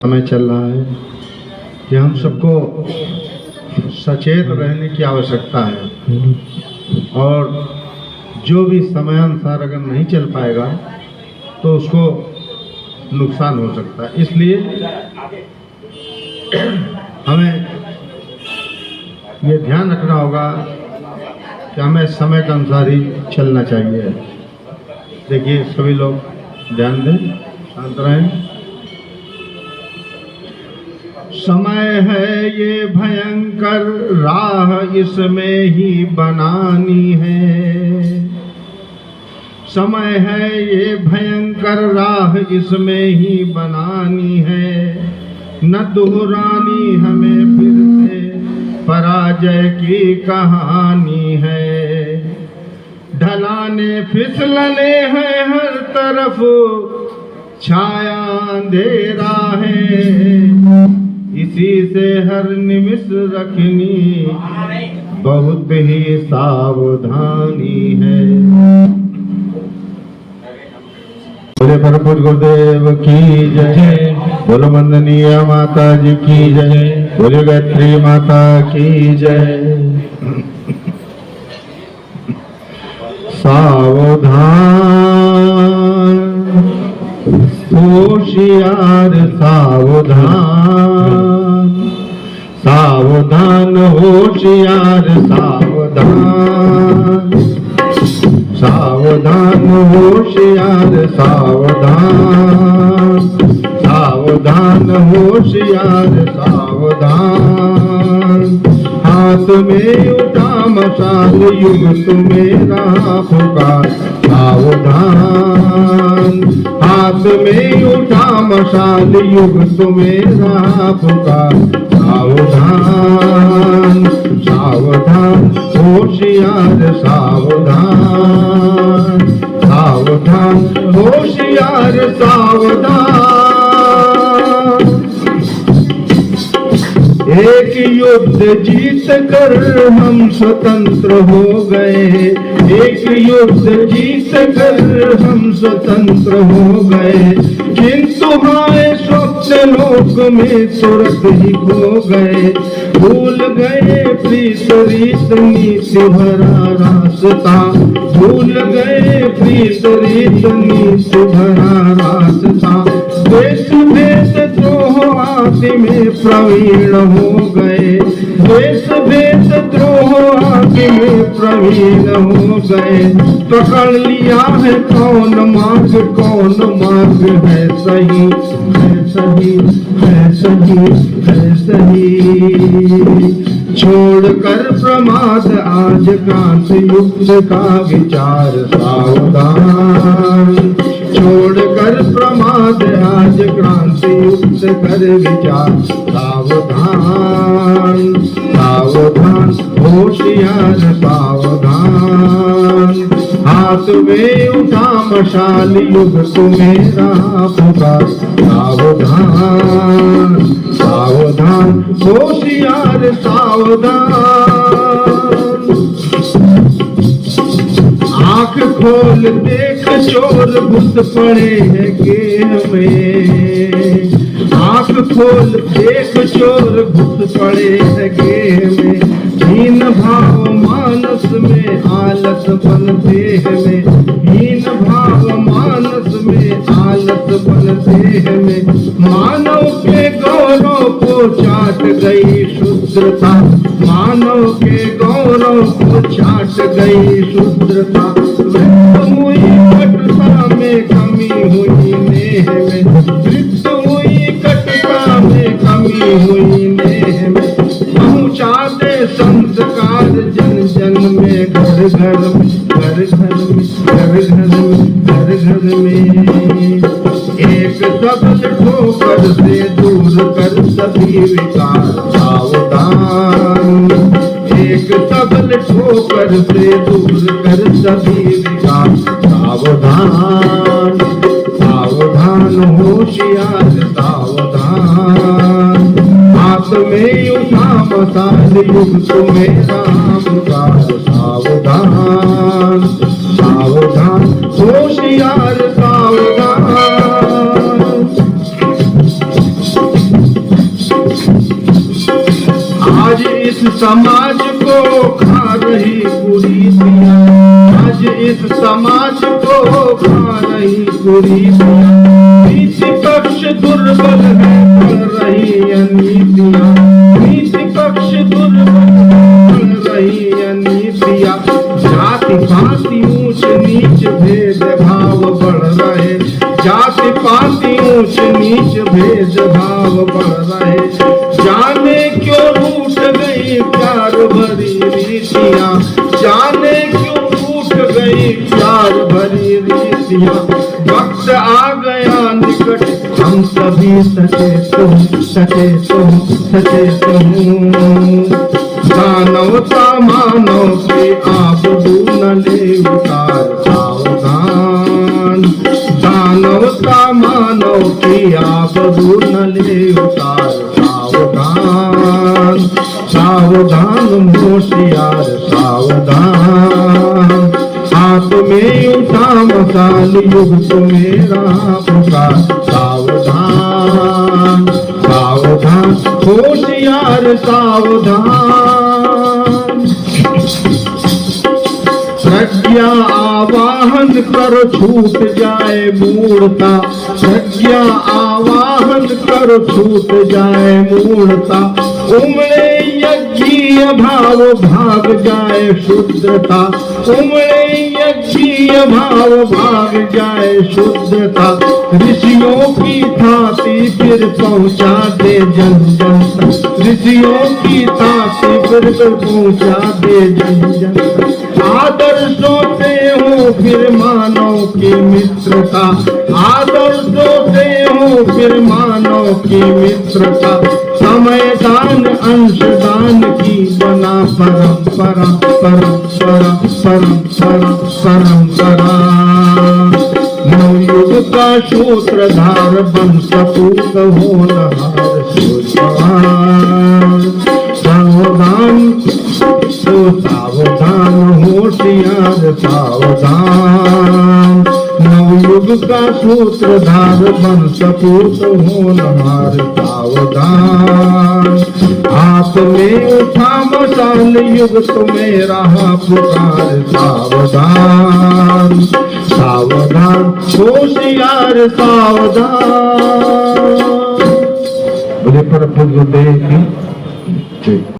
समय चल रहा है कि हम सबको सचेत रहने की आवश्यकता है और जो भी समयानुसार अगर नहीं चल पाएगा तो उसको नुकसान हो सकता है। इसलिए हमें ये ध्यान रखना होगा कि हमें समय के अनुसार ही चलना चाहिए। देखिए सभी लोग ध्यान दें, शांत रहें। समय है ये भयंकर राह इसमें ही बनानी है। समय है ये भयंकर राह इसमें ही बनानी है। न दोहरानी हमें फिर से पराजय की कहानी है। ढलाने फिसलने हैं हर तरफ, छाया अंधेरा है। इसी से हर निमिष रखनी बहुत ही सावधानी है। बोले भरपूर गुरुदेव की जय। बोलो वंदनीय माता जी की जय। बोले गायत्री माता की जय। सावधान होशियार सावधान, सावधान होशियार सावधान, सावधान होशियार सावधान, सावधान होशियार सावधान। हाथ में उठा मशाल युग तुम्हें रहा पुकार सावधान। हाथ में उठा मशाल युग तुम्हें रहा पुकार सावधान, सावधान होशियार सावधान, सावधान होशियार सावधान। एक युद्ध जीत कर हम स्वतंत्र हो गए। एक युद्ध जीत कर हम स्वतंत्र हो गए। किंतु हमारे स्वप्न लोक में तुरंत ही खो गए। भूल गए प्रीत रीत नीति भरा रास्ता। भूल गए प्रीत रीत नीति भरा रास्ता। देश भेद द्रोह आदि में प्रवीण हो गए। देश भेद द्रोह आदि में प्रवीण हो गए। पकड़ लिया है कौन मार्ग है सही, है सही, है सही, है सही। छोड़कर प्रमाद आज क्रांति युक्त का विचार सावधान। छोड़कर प्रमाद आज क्रांति युक्त कर विचार सावधान, सावधान होशियार सावधान। हाथ में उठा मशाल युग तुम्हें रहा पुकार सावधान, सावधान होशियार सावधान। आँख खोल देख चोर घुस पड़े हैं गेम में। आँख खोल देख चोर घुस पड़े हैं गेम में। हीन भाव मानस में आलस बन देह में। हीन भाव मानस में आलस बन देह में। मानव के गौरव को चाट गई शूद्रता। मानव के गौरव को चाट गई शूद्रता। हुई कटुता में कमी हुई नेह में। तृप्त हुई कटुता में कमी हुई नेह में। पहुँचा दे संस्कार जन जन में घर घर में, घर घर में, घर घर में, घर घर में। एक सबल ठोकर से दूर कर सभी विकार सावधान। एक सबल ठोकर से दूर कर सभी विकार सावधान, सावधान होशियार सावधान। हाथ में उठा मशाल युग तुम्हें राम का सावधान, सावधान होशियार सावधान। इस समाज को खा रही कुरीतियां, आज इस समाज को खा रही कुरीतियां, नीति पक्ष दुर्बल है बढ़ रही अनीतियां, नीति पक्ष दुर्बल बढ़ रही अनीतियां, जाति पाति ऊंच नीच भेदभाव बढ़ रहे, जाति पाति ऊंच नीच भेदभाव बढ़ रहे, जाने क्यों रूठ गई प्यार भरी रीतियां, जाने क्यों रूठ गई प्यार भरी रीतियां, वक्त आ गया निकट हम सभी सचेत हूँ, दानवता मानव के आबरू न ले उतार सावधान, दानवता मानव की आबरू न ले उतार सावधान, सावधान होशियार सावधान, हाथ में उठा मसाल युग तो मेरा पुकार सावधान, सावधान होशियार सावधान, प्रज्ञा आवाहन कर छूट जाए मूढ़ता, प्रज्ञा आवाहन कर छूट जाए मूढ़ता, उमड़े यज्ञीय भाव भाग जाए शुद्धता, उमड़े यज्ञीय भाव भाग जाए शुद्धता, ऋषियों की थाती फिर पहुंचा दे जन जन तक, ऋषियों की थाती फिर पहुंचा दे जन जन तक, आदर्शों से हो फिर मानव की मित्रता, आदर्शों से हो फिर मानव की मित्रता, समय दान अंशदान की बना परंपरा परंपरा परंपरा परंपरा, नवयुग का सूत्रधार बन सपूत होनहार सूर्यवान, सावधान तो सावधान होशियार सावधान, नवयुग का सूत्रधार बन सपूत होनहार सावधान, हाथ में उठा मसाल युग तुम्हें रहा पुकार सावधान, सावधान होशियार सावधान। बोले प्रभु गुरुदेव की जय।